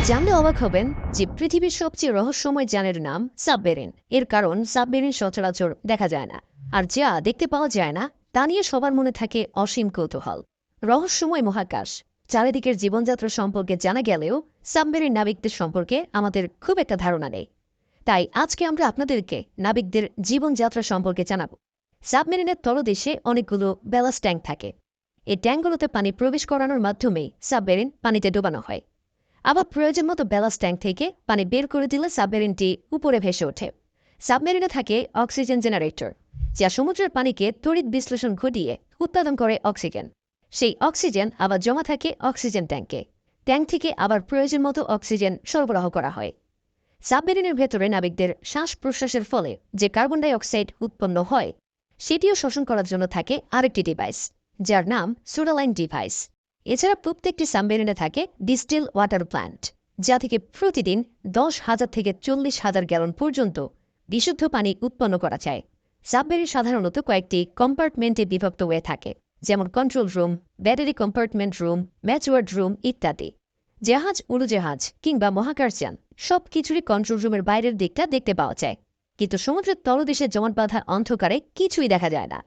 জানলে অবাক হবেন যে পৃথিবীর সবচেয়ে রহস্যময় যানের নাম সাবমেরিন। এর কারণ সাবমেরিন সচরাচর দেখা যায় না, আর যা দেখতে পাওয়া যায় না তা নিয়ে সবার মনে থাকে অসীম কৌতূহল। রহস্যময় মহাকাশ, চারিদিকের জীবনযাত্রা সম্পর্কে জানা গেলেও সাবমেরিন নাবিকদের সম্পর্কে আমাদের খুব একটা ধারণা নেই। তাই আজকে আমরা আপনাদেরকে নাবিকদের জীবনযাত্রা সম্পর্কে জানাবো। সাবমেরিনের তলদেশে অনেকগুলো ব্যালাস্ট ট্যাঙ্ক থাকে। এই ট্যাঙ্কগুলোতে পানি প্রবেশ করানোর মাধ্যমেই সাবমেরিন পানিতে ডোবানো হয়। আবার প্রয়োজন মতো ব্যালাস্ট ট্যাঙ্ক থেকে পানি বের করে দিলে সাবমেরিনটি উপরে ভেসে ওঠে। সাবমেরিনে থাকে অক্সিজেন জেনারেটর, যা সমুদ্রের পানিকে তড়িৎ বিশ্লেষণ ঘটিয়ে উৎপাদন করে অক্সিজেন। সেই অক্সিজেন আবার জমা থাকে অক্সিজেন ট্যাঙ্কে। ট্যাঙ্ক থেকে আবার প্রয়োজন মতো অক্সিজেন সরবরাহ করা হয়। সাবমেরিনের ভেতরে নাবিকদের শ্বাস প্রশ্বাসের ফলে যে কার্বন ডাই অক্সাইড উৎপন্ন হয়, সেটিও শোষণ করার জন্য থাকে আরেকটি ডিভাইস, যার নাম সোডালাইন ডিভাইস। এছাড়া প্রত্যেকটি সাবমেরিনে থাকে ডিস্টিল ওয়াটার প্ল্যান্ট, যা থেকে প্রতিদিন 10,000 থেকে 40,000 গ্যালন পর্যন্ত বিশুদ্ধ পানি উৎপন্ন করা যায়। সাবমেরিন সাধারণত কয়েকটি কম্পার্টমেন্টে বিভক্ত হয়ে থাকে, যেমন control room, battery compartment room, ম্যাচওয়ার্ড রুম ইত্যাদি। জাহাজ, উড়োজাহাজ কিংবা মহাকাশযান সব কিছুরই কন্ট্রোল রুমের বাইরের দিকটা দেখতে পাওয়া যায়, কিন্তু সমুদ্রের তলদেশে জমাট বাঁধা অন্ধকারে কিছুই দেখা যায় না।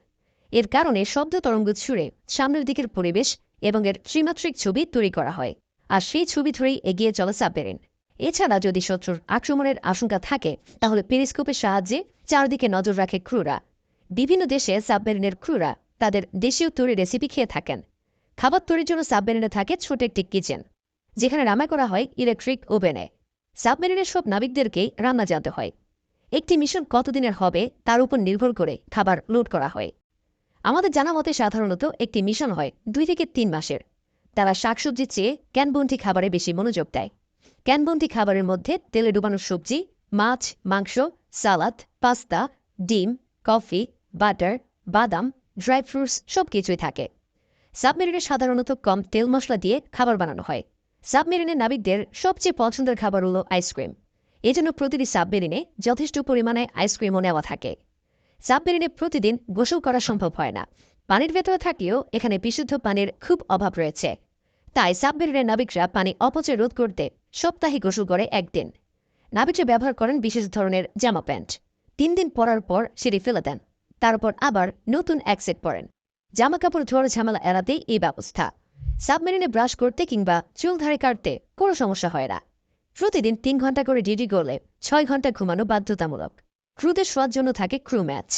এর কারণে শব্দ তরঙ্গ ছুড়ে সামনের দিকের পরিবেশ এবং এর ত্রিমাত্রিক ছবি তৈরি করা হয়, আর সেই ছবি ধরেই এগিয়ে চলে সাবমেরিন। এছাড়া যদি শত্রুর আক্রমণের আশঙ্কা থাকে, তাহলে পেরিস্কোপের সাহায্যে চারদিকে নজর রাখে ক্রুরা। বিভিন্ন দেশে সাবমেরিনের ক্রুরা তাদের দেশীয় তৈরি রেসিপি খেয়ে থাকেন। খাবার তৈরির জন্য সাবমেরিনে থাকে ছোট একটি কিচেন, যেখানে রান্না করা হয় ইলেকট্রিক ওভেনে। সাবমেরিনের সব নাবিকদেরকেই রান্না জানতে হয়। একটি মিশন কতদিনের হবে তার উপর নির্ভর করে খাবার লোড করা হয়। আমাদের জানা মতে সাধারণত একটি মিশন হয় 2 থেকে 3 মাসের। তারা শাকসবজির চেয়ে ক্যানবন্দি খাবারে বেশি মনোযোগ দেয়। ক্যানবন্দি খাবারের মধ্যে তেলে ডুবানো সবজি, মাছ, মাংস, সালাদ, পাস্তা, ডিম, কফি, বাটার, বাদাম, ড্রাই ফ্রুটস সবকিছুই থাকে। সাবমেরিনে সাধারণত কম তেল মশলা দিয়ে খাবার বানানো হয়। সাবমেরিনের নাবিকদের সবচেয়ে পছন্দের খাবার হল আইসক্রিম। এজন্য প্রতিটি সাবমেরিনে যথেষ্ট পরিমাণে আইসক্রিমও নেওয়া থাকে। সাবমেরিনে প্রতিদিন গোসল করা সম্ভব হয় না। পানির ভেতরে থাকলেও এখানে বিশুদ্ধ পানির খুব অভাব রয়েছে। তাই সাবমেরিনের নাবিকরা পানি অপচয় রোধ করতে সপ্তাহে গোসল করে একদিন। নাবিকরা ব্যবহার করেন বিশেষ ধরনের জামা প্যান্ট। 3 দিন পরার পর সেটি ফেলে দেন, তারপর আবার নতুন এক সেট পরেন। জামা কাপড় ধোয়ার ঝামেলা এড়াতেই এই ব্যবস্থা। সাবমেরিনে ব্রাশ করতে কিংবা চুল ধারে কাটতে কোনো সমস্যা হয় না। প্রতিদিন 3 ঘন্টা করে ডিউটি করলে 6 ঘন্টা ঘুমানো বাধ্যতামূলক। ক্রুদের শোয়ার জন্য থাকে ক্রু ম্যাচ।